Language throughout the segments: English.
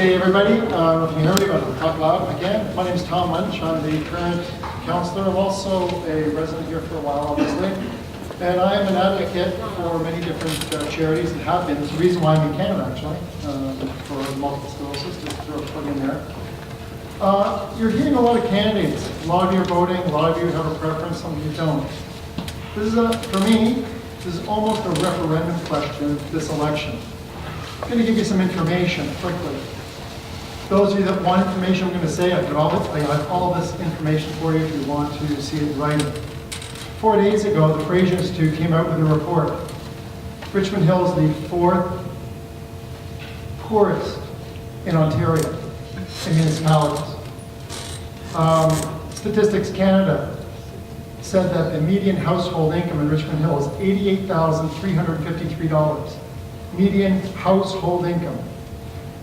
day, everybody. If you hear me, I'll talk loud again. My name is Tom Muench. I'm the current councillor. I'm also a resident here for a while, obviously. And I am an advocate for many different charities that have been. It's the reason why I'm in Canada, actually, for multiple sclerosis, just throw a plug in there. You're hearing a lot of candidates. A lot of you are voting. A lot of you have a preference. Some of you don't. This is, for me, this is almost a referendum question, this election. I'm going to give you some information quickly. Those of you that want information, I'm going to say I have all this information for you if you want to see it in writing. 4 days ago, the Fraser Institute came out with a report. Richmond Hill is the 4th poorest in Ontario, in municipalities. Statistics Canada said that the median household income in Richmond Hill is $88,353. Median household income.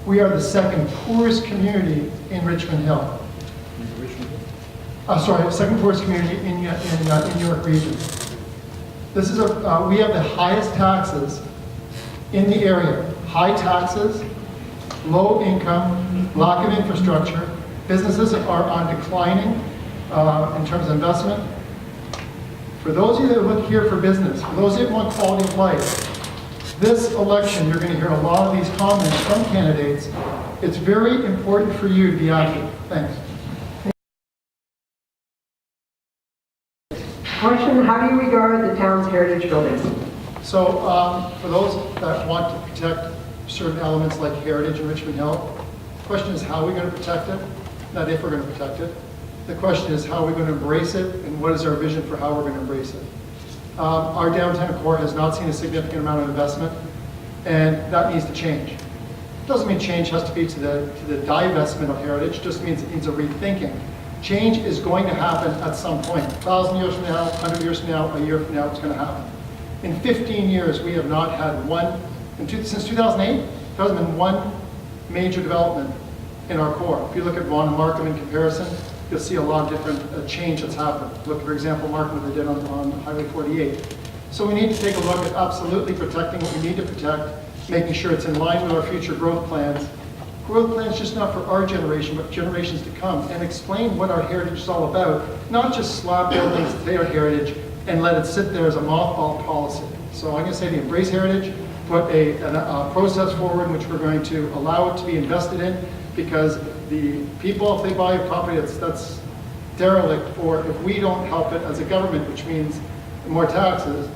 We are the second poorest community in Richmond Hill. Second poorest community in New York region. This is we have the highest taxes in the area. High taxes, low income, lack of infrastructure. Businesses are on declining in terms of investment. For those of you that look here for business, for those of you that want quality of life, this election, you're going to hear a lot of these comments from candidates. It's very important for you to be active. Thanks. Question, how do you regard the town's heritage buildings? So for those that want to protect certain elements like heritage in Richmond Hill, the question is how are we going to protect it? Not if we're going to protect it. The question is how are we going to embrace it and what is our vision for how we're going to embrace it? Our downtown core has not seen a significant amount of investment, and that needs to change. It doesn't mean change has to be to the divestment of heritage, it just means it needs a rethinking. Change is going to happen at some point. 1,000 years from now, 100 years from now, a year from now, it's going to happen. In 15 years, we have not had since 2008, there hasn't been one major development in our core. If you look at Vaughan and Markham in comparison, you'll see a lot of different change that's happened. Look, for example, Markham, what they did on Highway 48. So we need to take a look at absolutely protecting what we need to protect, making sure it's in line with our future growth plans. Growth plans just not for our generation, but generations to come, and explain what our heritage is all about, not just slap buildings that they are heritage and let it sit there as a mothball policy. So I'm going to say to embrace heritage, put a process forward in which we're going to allow it to be invested in, because the people, if they buy a property that's derelict, or if we don't help it as a government, which means more taxes,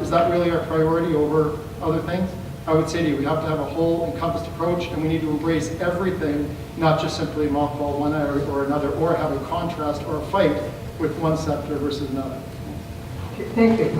is that really our priority over other things? I would say to you, we have to have a whole encompassed approach, and we need to embrace everything, not just simply mothball one area or another, or have a contrast or a fight with one sector versus another. Thank you.